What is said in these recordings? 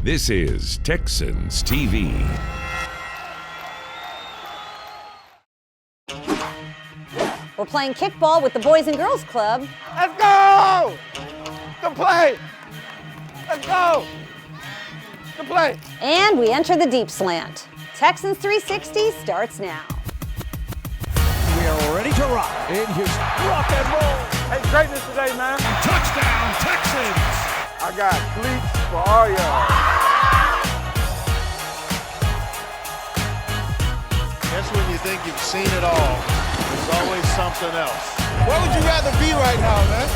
This is Texans TV. We're playing kickball with the Boys and Girls Club. Let's go! Good play! Let's go! Good play! And we enter the deep slant. Texans 360 starts now. We are ready to rock in Houston. Rock and roll! Hey, greatness today, man. Touchdown, Texans! I got cleats for all y'all. That's when you think you've seen it all. There's always something else. Where would you rather be right now, man?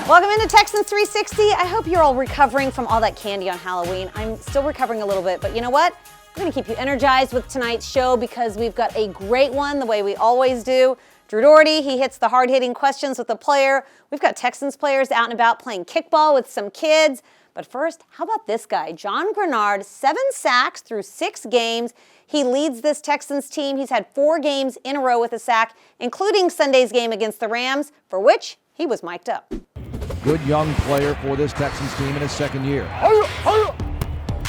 Welcome into Texans 360. I hope you're all recovering from all that candy on Halloween. I'm still recovering a little bit, but you know what? We're going to keep you energized with tonight's show because we've got a great one, the way we always do. Drew Doherty, he hits the hard-hitting questions with the player. We've got Texans players out and about playing kickball with some kids. But first, how about this guy, Jon Greenard, 7 sacks through 6 games. He leads this Texans team. He's had 4 games in a row with a sack, including Sunday's game against the Rams, for which he was mic'd up. Good young player for this Texans team in his second year.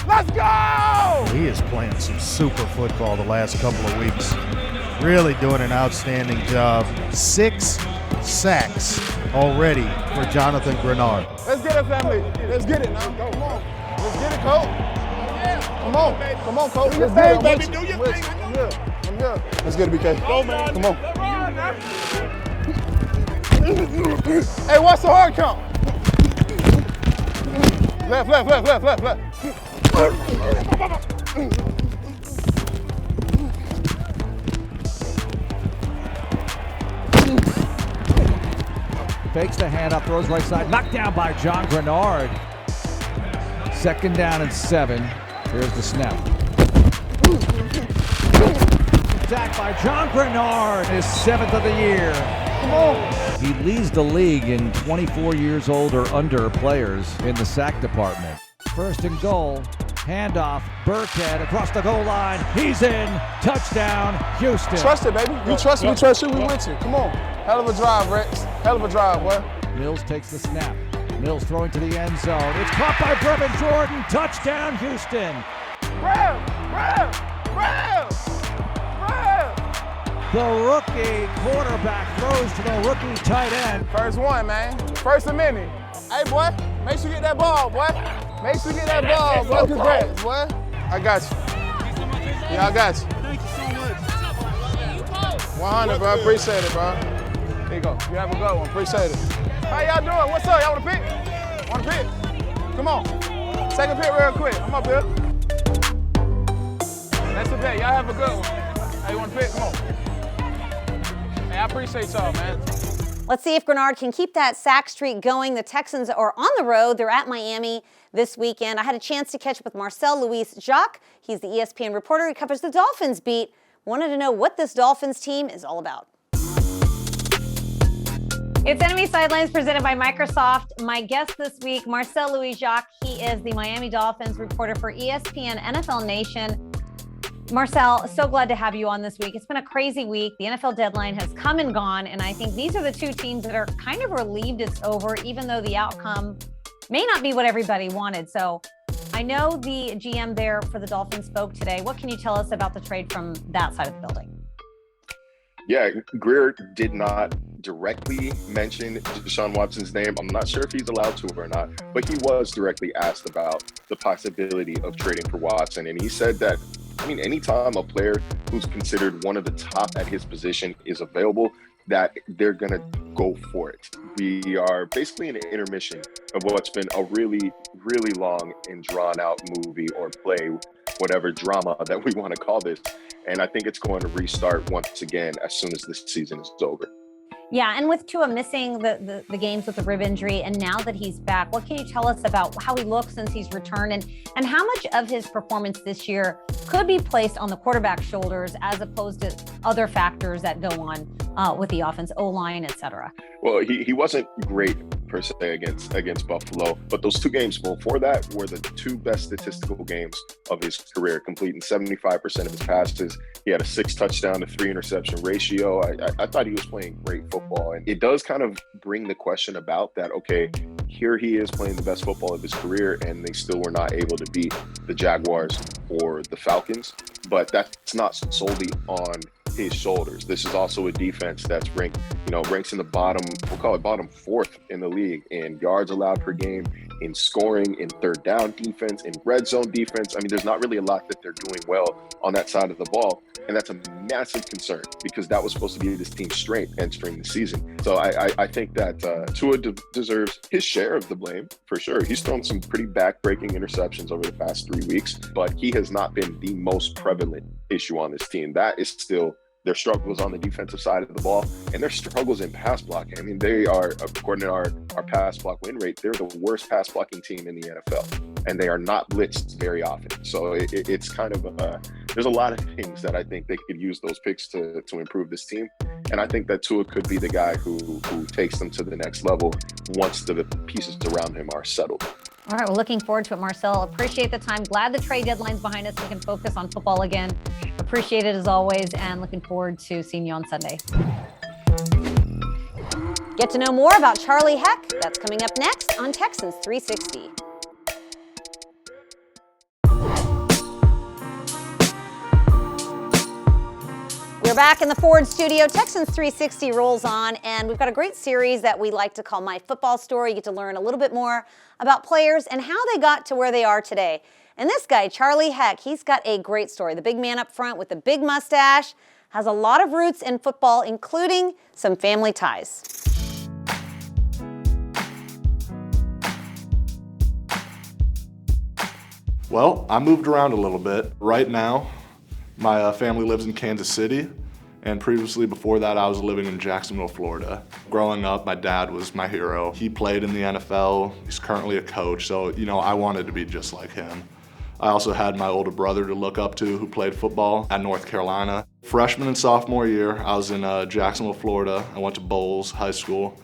Let's go! He is playing some super football the last couple of weeks. Really doing an outstanding job. 6 sacks already for Jonathan Greenard. Let's get it, family. Let's get it now. Come on. Let's get it, Coach. Come on. Come on, Coach. Let's get it, baby. Do your thing. I'm here. Let's get it, BK. Go, man. Come on. Hey, what's the hard count? Left. Fakes the handoff, throws right side, knocked down by Jon Greenard. 2nd down and 7. Here's the snap. Sacked by Jon Greenard, his 7th of the year. Come on. He leads the league in 24 years old or under players in the sack department. 1st and goal, handoff, Burkhead across the goal line. He's in, touchdown, Houston. Trust it, baby. We trust you, we with you. Come on. Hell of a drive, Rex. Hell of a drive, boy. Mills takes the snap. Mills throwing to the end zone. It's caught by Brevin Jordan. Touchdown, Houston. Rev! The rookie quarterback throws to the rookie tight end. First one, man. First and many. Hey, boy, make sure you get that ball, boy. Make sure you get that ball, boy. Congrats, boy. I got you. Yeah, I got you. Thank you so much. 100, bro. Appreciate it, bro. There you go. You have a good one. Appreciate it. How y'all doing? What's up? Y'all want to pick? Want to pick? Come on. Second pick real quick. I'm up here. That's the pick. Y'all have a good one. Hey, you want to pick? Come on. Hey, I appreciate y'all, man. Let's see if Greenard can keep that sack streak going. The Texans are on the road. They're at Miami this weekend. I had a chance to catch up with Marcel Louis-Jacques. He's the ESPN reporter. He covers the Dolphins beat. Wanted to know what this Dolphins team is all about. It's Enemy Sidelines presented by Microsoft. My guest this week, Marcel Louis-Jacques. He is the Miami Dolphins reporter for ESPN NFL Nation. Marcel, so glad to have you on this week. It's been a crazy week. The NFL deadline has come and gone, and I think these are the two teams that are kind of relieved it's over, even though the outcome may not be what everybody wanted. So I know the GM there for the Dolphins spoke today. What can you tell us about the trade from that side of the building? Yeah, Greer did not directly mention Deshaun Watson's name. I'm not sure if he's allowed to or not, but he was directly asked about the possibility of trading for Watson. And he said that, anytime a player who's considered one of the top at his position is available, that they're going to go for it. We are basically in an intermission of what's been a really, really long and drawn out movie or play, whatever drama that we want to call this. And I think it's going to restart once again as soon as this season is over. Yeah, and with Tua missing the games with the rib injury, and now that he's back, what can you tell us about how he looks since he's returned, and how much of his performance this year could be placed on the quarterback's shoulders as opposed to other factors that go on with the offense, O-line, et cetera? Well, he wasn't great per se against Buffalo, but those 2 games before that were the 2 best statistical games of his career, completing 75% of his passes. He had a 6 touchdown to 3 interception ratio. I thought he was playing great football, and it does kind of bring the question about that. Okay, here he is playing the best football of his career, and they still were not able to beat the Jaguars or the Falcons. But that's not solely on his shoulders. This is also a defense that's ranks in the bottom, we'll call it bottom fourth in the league in yards allowed per game, in scoring, in third down defense, in red zone defense. I mean, there's not really a lot that they're doing well on that side of the ball. And that's a massive concern because that was supposed to be this team's strength entering the season. So I think that Tua deserves his share of the blame for sure. He's thrown some pretty back-breaking interceptions over the past 3 weeks, but he has not been the most prevalent issue on this team. That is still their struggles on the defensive side of the ball and their struggles in pass blocking. I mean, they are, according to our pass block win rate, they're the worst pass blocking team in the NFL, and they are not blitzed very often. So it's kind of there's a lot of things that I think they could use those picks to improve this team. And I think that Tua could be the guy who takes them to the next level once the pieces around him are settled. All right, well, looking forward to it, Marcel. Appreciate the time. Glad the trade deadline's behind us. We can focus on football again. Appreciate it as always, and looking forward to seeing you on Sunday. Get to know more about Charlie Haack. That's coming up next on Texans 360. We're back in the Ford studio. Texans 360 rolls on, and we've got a great series that we like to call My Football Story. You get to learn a little bit more about players and how they got to where they are today. And this guy, Charlie Haack, he's got a great story. The big man up front with the big mustache has a lot of roots in football, including some family ties. Well, I moved around a little bit. Right now, my family lives in Kansas City, and previously before that, I was living in Jacksonville, Florida. Growing up, my dad was my hero. He played in the NFL. He's currently a coach, so, I wanted to be just like him. I also had my older brother to look up to who played football at North Carolina. Freshman and sophomore year, I was in Jacksonville, Florida. I went to Bowles High School.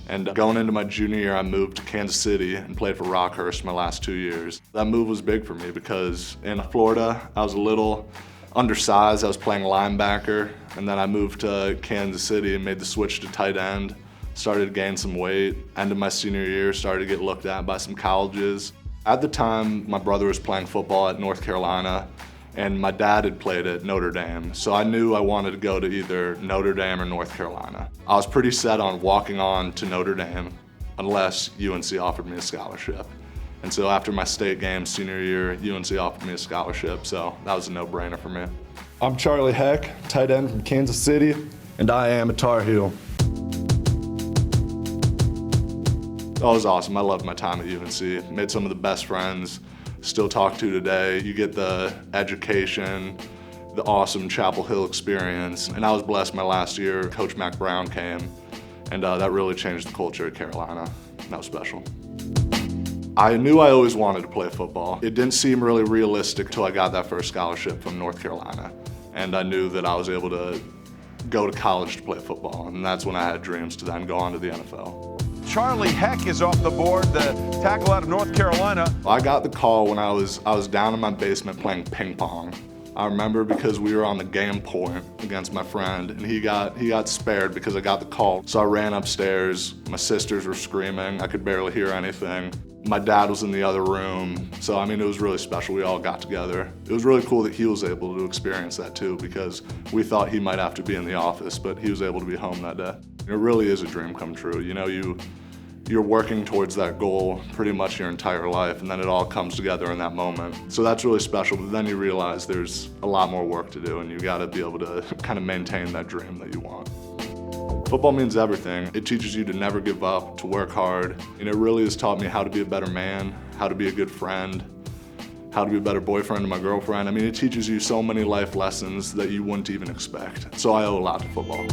And going into my junior year, I moved to Kansas City and played for Rockhurst my last 2 years. That move was big for me because in Florida, I was a little undersized. I was playing linebacker, and then I moved to Kansas City and made the switch to tight end. Started to gain some weight. End of my senior year, started to get looked at by some colleges. At the time, my brother was playing football at North Carolina, and my dad had played at Notre Dame. So I knew I wanted to go to either Notre Dame or North Carolina. I was pretty set on walking on to Notre Dame unless UNC offered me a scholarship. And so after my state game senior year, UNC offered me a scholarship, so that was a no-brainer for me. I'm Charlie Haack, tight end from Kansas City, and I am a Tar Heel. That was awesome. I loved my time at UNC. Made some of the best friends, still talk to today. You get the education, the awesome Chapel Hill experience, and I was blessed my last year. Coach Mac Brown came, and that really changed the culture at Carolina. That was special. I knew I always wanted to play football. It didn't seem really realistic until I got that first scholarship from North Carolina. And I knew that I was able to go to college to play football. And that's when I had dreams to then go on to the NFL. Charlie Haack is off the board, the tackle out of North Carolina. I got the call when I was down in my basement playing ping pong. I remember because we were on the game point against my friend, and he got spared because I got the call. So I ran upstairs. My sisters were screaming. I could barely hear anything. My dad was in the other room. So, it was really special. We all got together. It was really cool that he was able to experience that too, because we thought he might have to be in the office, but he was able to be home that day. It really is a dream come true. You're working towards that goal pretty much your entire life, and then it all comes together in that moment. So that's really special, but then you realize there's a lot more work to do, and you gotta be able to kind of maintain that dream that you want. Football means everything. It teaches you to never give up, to work hard, and it really has taught me how to be a better man, how to be a good friend, how to be a better boyfriend to my girlfriend. It teaches you so many life lessons that you wouldn't even expect. So I owe a lot to football.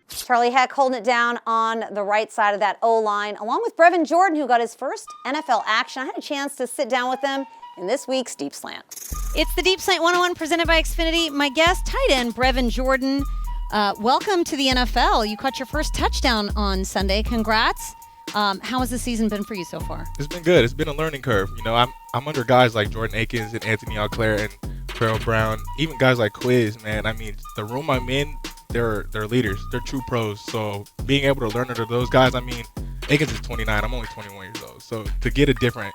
Charlie Haack holding it down on the right side of that O-line, along with Brevin Jordan, who got his first NFL action. I had a chance to sit down with them in this week's Deep Slant. It's the Deep Slant 101 presented by Xfinity. My guest, tight end Brevin Jordan. Welcome to the NFL. You caught your first touchdown on Sunday. Congrats. How has the season been for you so far? It's been good. It's been a learning curve. I'm under guys like Jordan Akins and Anthony Auclair and Farrell Brown, even guys like Quiz, man. The room I'm in, they're leaders. They're true pros. So being able to learn under those guys, I mean, Akins is 29. I'm only 21 years old. So to get a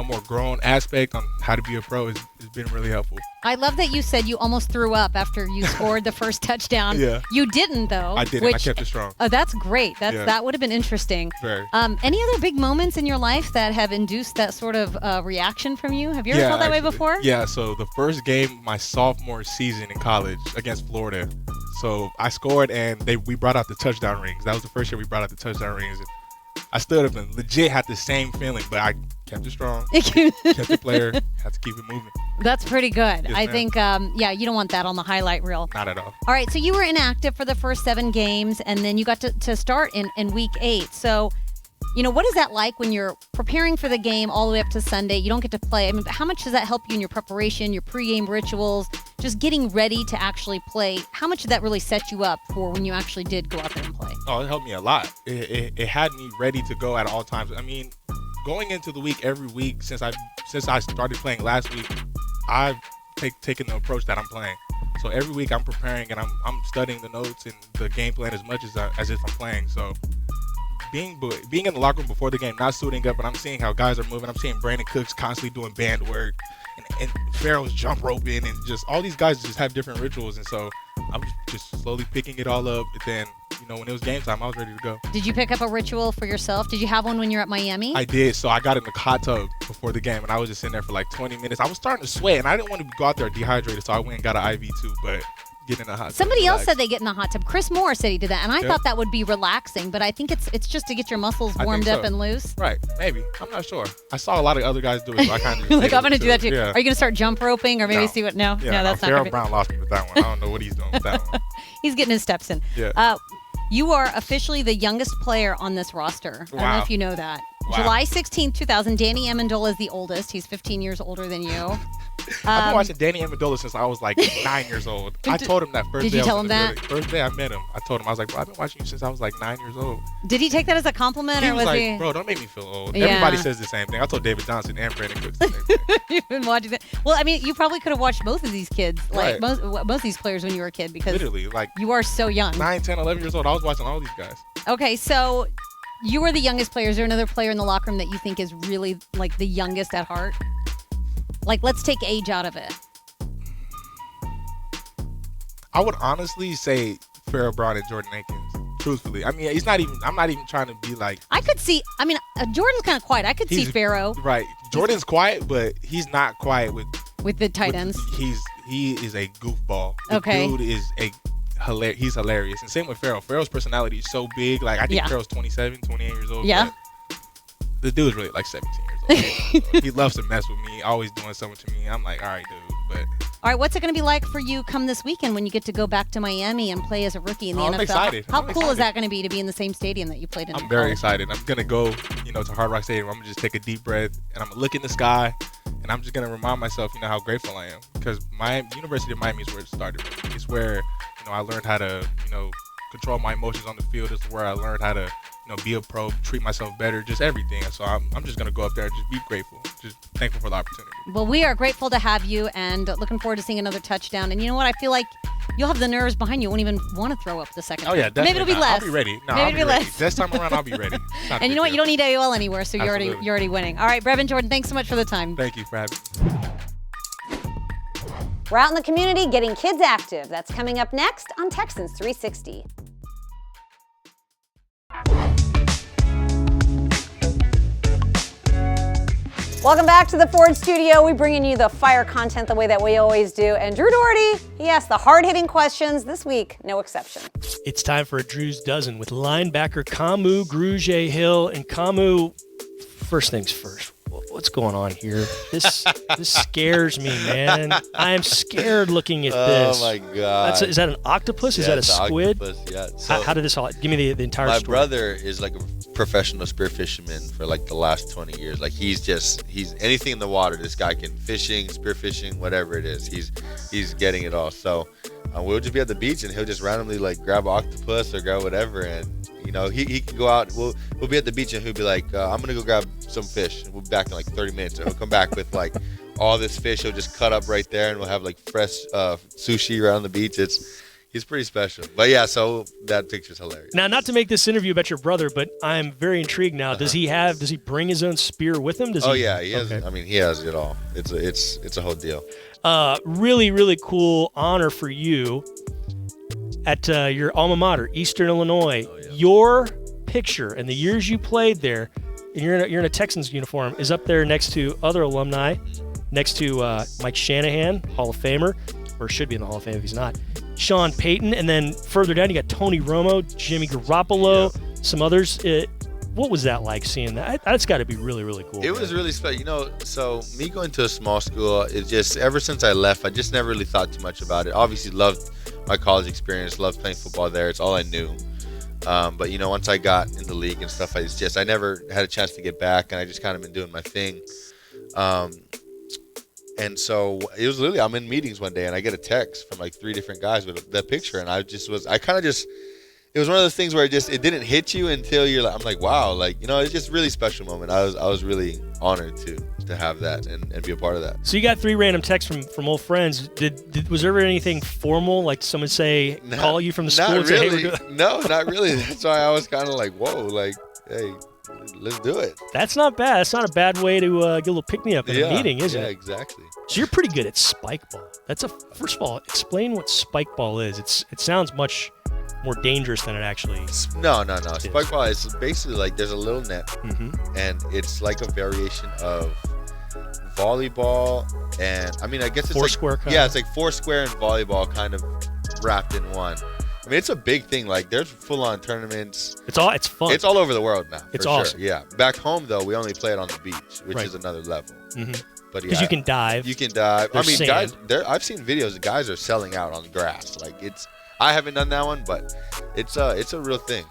more grown aspect on how to be a pro has been really helpful. I love that you said you almost threw up after you scored the first touchdown. Yeah. You didn't, though. I didn't. I kept it strong. Oh, that's great. That would have been interesting. Very. Any other big moments in your life that have induced that sort of reaction from you? Have you ever felt that way before? Yeah, so the first game my sophomore season in college against Florida. So I scored and we brought out the touchdown rings. That was the first year we brought out the touchdown rings. And I stood up and legit had the same feeling, but I kept it strong, kept the player, had to keep it moving. That's pretty good. Yes, I ma'am. think, you don't want that on the highlight reel. Not at all. All right, so you were inactive for the first 7 games, and then you got to start in week 8. So, what is that like when you're preparing for the game all the way up to Sunday? You don't get to play. I mean, how much does that help you in your preparation, your pregame rituals, just getting ready to actually play? How much did that really set you up for when you actually did go out there and play? Oh, it helped me a lot. It had me ready to go at all times. I mean, going into the week every week since I started playing last week, I've taken the approach that I'm playing. So every week I'm preparing and I'm studying the notes and the game plan as much as if I'm playing. So being in the locker room before the game, not suiting up, but I'm seeing how guys are moving. I'm seeing Brandon Cooks constantly doing band work and Farrell's jump roping, and just all these guys just have different rituals. And so I'm just slowly picking it all up. And then, when it was game time, I was ready to go. Did you pick up a ritual for yourself? Did you have one when you were at Miami? I did. So I got in the hot tub before the game, and I was just in there for like 20 minutes. I was starting to sweat, and I didn't want to go out there dehydrated, so I went and got an IV too. But get in the hot tub. Somebody else said they get in the hot tub. Chris Moore said he did that, and I thought that would be relaxing, but I think it's just to get your muscles warmed up and loose. Right, maybe. I'm not sure. I saw a lot of other guys do it, so I kind of like, I'm going to do that too. Yeah. Are you going to start jump roping or maybe see what? No, that's not. Farrell Brown lost me with that one. I don't know what he's doing with that one. He's getting his steps in. Yeah. You are officially the youngest player on this roster. Wow. I don't know if you know that. Wow. July 16th, 2000. Danny Amendola is the oldest. He's 15 years older than you. I've been watching Danny Amendola since I was like 9 years old. I told him that first day. Did you tell him that? First day I met him, I told him, I was like, bro, I've been watching you since I was like 9 years old. Did he take that as a compliment, He or was like, he? bro, don't make me feel old. Yeah. Everybody says the same thing. I told David Johnson and Brandon Cooks the same thing. You've been watching that. Well, I mean, you probably could have watched both of these kids, like Right. most of these players when you were a kid, because Literally, like you are so young. 9, 10, 11 years old. I was watching all these guys. Okay, so you are the youngest player. Is there another player in the locker room that you think is really like the youngest at heart? Like, let's take age out of it. I would honestly say Farrell Brown and Jordan Akins. Truthfully, I mean, I'm not even trying to be like. I could see. I mean, Jordan's kind of quiet. I could see Pharaoh. Right, Jordan's quiet, but he's not quiet with the tight ends. He is a goofball. The Okay. dude is he's hilarious, and same with Farrell. Farrell's personality is so big. Like, I think Farrell's 27, 28 years old. Yeah. The dude's really like 17 years old. He loves to mess with me, always doing something to me. I'm like, all right, dude, but. All right, what's it going to be like for you come this weekend when you get to go back to Miami and play as a rookie in the NFL? I'm excited. How I'm cool excited. is that going to be to be in the same stadium that you played in? I'm very excited. I'm going to go, to Hard Rock Stadium. I'm going to just take a deep breath, and I'm going to look in the sky, and I'm just going to remind myself, how grateful I am. Because University of Miami is where it started. It's where, I learned how to, control my emotions on the field. It's where I learned how to, be a pro, treat myself better, just everything. And so I'm just going to go up there and just be grateful, just thankful for the opportunity. Well, we are grateful to have you and looking forward to seeing another touchdown. And you know what? I feel like you'll have the nerves behind you. Won't even want to throw up the second Oh, yeah, time. definitely. Maybe it'll be less. I'll be ready. No, Maybe I'll it'll be ready. less. This time around, I'll be ready. And you know what? You don't need AOL anywhere, so you're already winning. All right, Brevin Jordan, thanks so much for the time. Thank you for having me. We're out in the community getting kids active. That's coming up next on Texans 360. Welcome back to the Ford Studio. We're bringing you the fire content the way that we always do. And Drew Doherty, he asked the hard-hitting questions. This week, no exception. It's time for a Drew's Dozen with linebacker Kamu Grugier-Hill. And Kamu, first things first, what's going on here? This scares me, man. I am scared looking at this. Oh, my God. Is that an octopus? Yeah, is that a it's squid? Octopus, yeah. So how did this all... Give me the entire my story. My brother is like a professional spear fisherman for like the last 20 years. Like he's anything in the water. This guy can fishing, spear fishing, whatever it is. He's getting it all. So we'll just be at the beach and he'll just randomly like grab an octopus or grab whatever, and he can go out. We'll be at the beach and he'll be like, I'm gonna go grab some fish, and we'll be back in like 30 minutes. And he'll come back with like all this fish. He'll just cut up right there, and we'll have like fresh sushi around the beach. He's pretty special. But yeah, so that picture's hilarious. Now, not to make this interview about your brother, but I'm very intrigued now. Does he bring his own spear with him? Yeah, he has. I mean, he has it all. It's a whole deal. Really, really cool honor for you at your alma mater, Eastern Illinois. Oh, yeah. Your picture and the years you played there, and you're in a Texans uniform, is up there next to other alumni, next to Mike Shanahan, Hall of Famer, or should be in the Hall of Fame if he's not. Sean Payton, and then further down you got Tony Romo, Jimmy Garoppolo, some others. What was that like seeing that? That's got to be really, really cool. It was really special. So me going to a small school, it just, ever since I left, I just never really thought too much about it. Obviously loved my college experience, loved playing football there. It's all I knew. But, once I got in the league and stuff, I never had a chance to get back, and I just kind of been doing my thing. And so it was literally, I'm in meetings one day and I get a text from like 3 different guys with that picture. And it was one of those things where it didn't hit you until I'm like, wow, it's just a really special moment. I was really honored to have that and be a part of that. So you got 3 random texts from old friends. Was there ever anything formal, like someone call you from the school? Not really. No, not really. That's why I was kind of like, whoa, hey, let's do it. That's not bad. That's not a bad way to get a little pick-me-up in a meeting, is it? Yeah, exactly. So you're pretty good at spike ball. First of all, explain what spike ball is. It sounds much more dangerous than it actually is. No. Spike ball is basically there's a little net, and it's like a variation of volleyball, and I guess it's Foursquare kind of? Yeah, it's like Foursquare and volleyball kind of wrapped in one. It's a big thing. There's full-on tournaments. It's fun. It's all over the world now. It's Sure. awesome. Yeah. Back home though, we only play it on the beach, which is another level. But because you can dive. You can dive. There's guys. sand. I've seen videos. The guys are selling out on grass. I haven't done that one, but it's a real thing.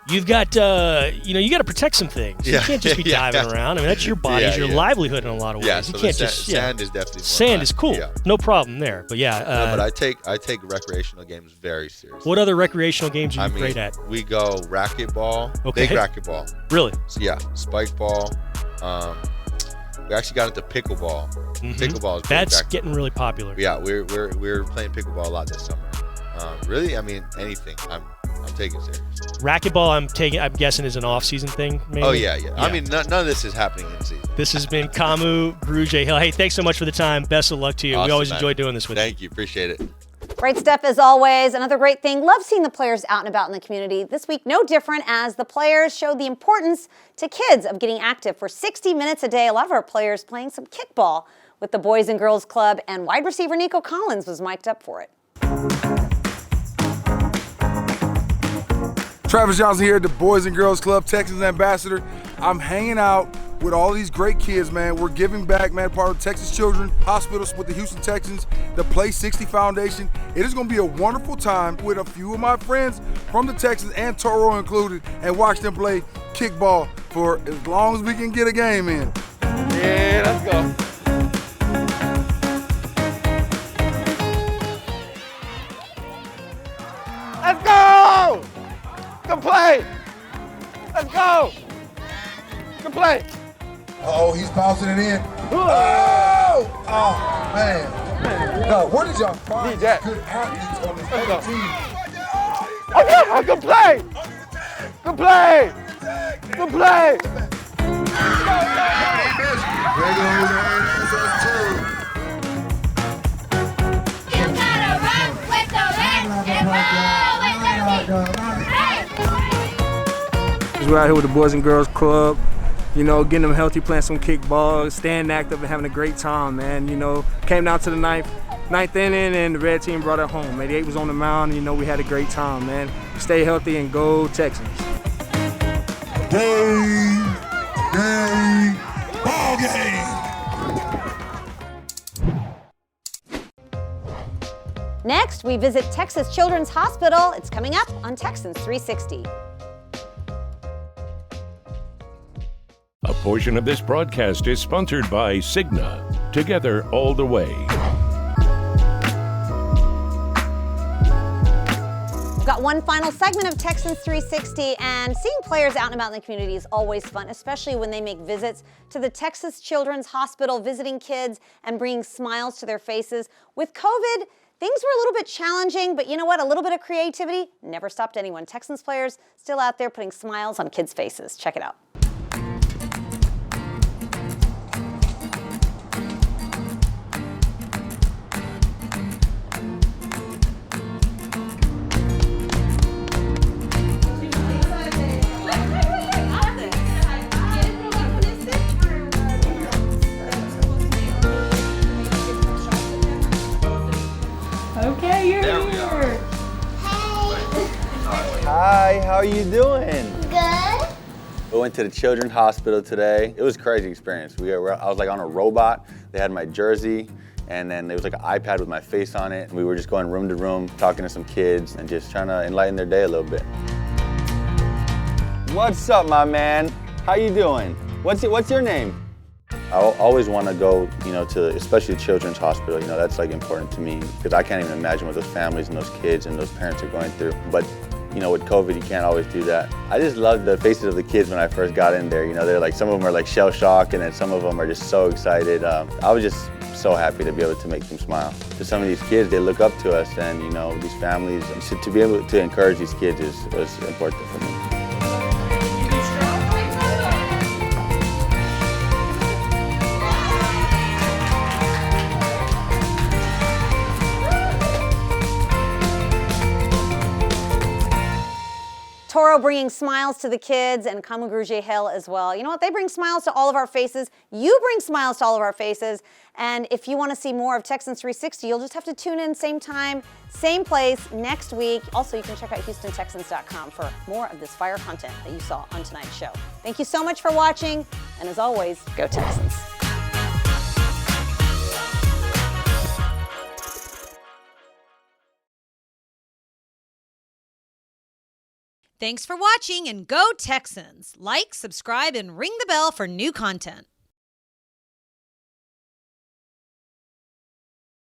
You've got, you got to protect some things. You can't just be diving around. That's your body, your livelihood in a lot of ways. Yeah, you so can't sand is definitely more sand is cool. Yeah. No problem there. But but I take recreational games very seriously. What other recreational games are you great at? We go racquetball, big racquetball. Really? So, yeah, spike ball. We actually got into pickleball. Pickleball is that's getting really popular. Yeah, we're playing pickleball a lot this summer. Really, anything. I'm taking it serious. Racquetball, I'm guessing is an off-season thing, maybe? Oh, yeah. None of this is happening in season. This has been Kamu Grugier-Hill. Hey, thanks so much for the time. Best of luck to you. Awesome, we always man. enjoy doing this with you. Thank you. Appreciate it. Great stuff as always. Another great thing. Love seeing the players out and about in the community. This week, no different, as the players showed the importance to kids of getting active for 60 minutes a day. A lot of our players playing some kickball with the Boys and Girls Club, and wide receiver Nico Collins was mic'd up for it. Travis Johnson here at the Boys and Girls Club, Texans Ambassador. I'm hanging out with all these great kids, man. We're giving back, man, part of Texas Children's Hospitals with the Houston Texans, the Play 60 Foundation. It is going to be a wonderful time with a few of my friends from the Texans and Toro included, and watch them play kickball for as long as we can get a game in. Yeah, let's go. Let's go! Good play! Let's go! Good play! Uh-oh, he's bouncing it in. Oh! Oh, man. No, where did y'all find good athletes on this other team? Okay, good play! Good play! Good play! You gotta run with the rest and roll with the team. We're out here with the Boys and Girls Club, getting them healthy, playing some kickball, staying active and having a great time, man. Came down to the ninth inning and the red team brought it home. 88 was on the mound, we had a great time, man. Stay healthy and go Texans. Game, ball game. Next, we visit Texas Children's Hospital. It's coming up on Texans 360. A portion of this broadcast is sponsored by Cigna. Together all the way. We've got one final segment of Texans 360, and seeing players out and about in the community is always fun, especially when they make visits to the Texas Children's Hospital, visiting kids and bringing smiles to their faces. With COVID, Things were a little bit challenging, but you know what? A little bit of creativity never stopped anyone. Texans players still out there putting smiles on kids' faces. Check it out. Okay, you're There we here. are. Hi, how are you doing? Good. We went to the Children's Hospital today. It was a crazy experience. I was like on a robot. They had my jersey, and then there was like an iPad with my face on it. We were just going room to room, talking to some kids, and just trying to enlighten their day a little bit. What's up, my man? How you doing? What's your name? I always want to go, to especially the Children's Hospital. That's like important to me because I can't even imagine what those families and those kids and those parents are going through. But with COVID, you can't always do that. I just love the faces of the kids when I first got in there. They're like, some of them are like shell shocked, and then some of them are just so excited. I was just so happy to be able to make them smile. To some of these kids, they look up to us, and these families. So to be able to encourage these kids was important for me. Toro bringing smiles to the kids, and Kamu Grugier-Hill as well. You know what? They bring smiles to all of our faces. You bring smiles to all of our faces. And if you want to see more of Texans 360, you'll just have to tune in same time, same place next week. Also, you can check out HoustonTexans.com for more of this fire content that you saw on tonight's show. Thank you so much for watching. And as always, go Texans. Thanks for watching, and go Texans! Like, subscribe, and ring the bell for new content.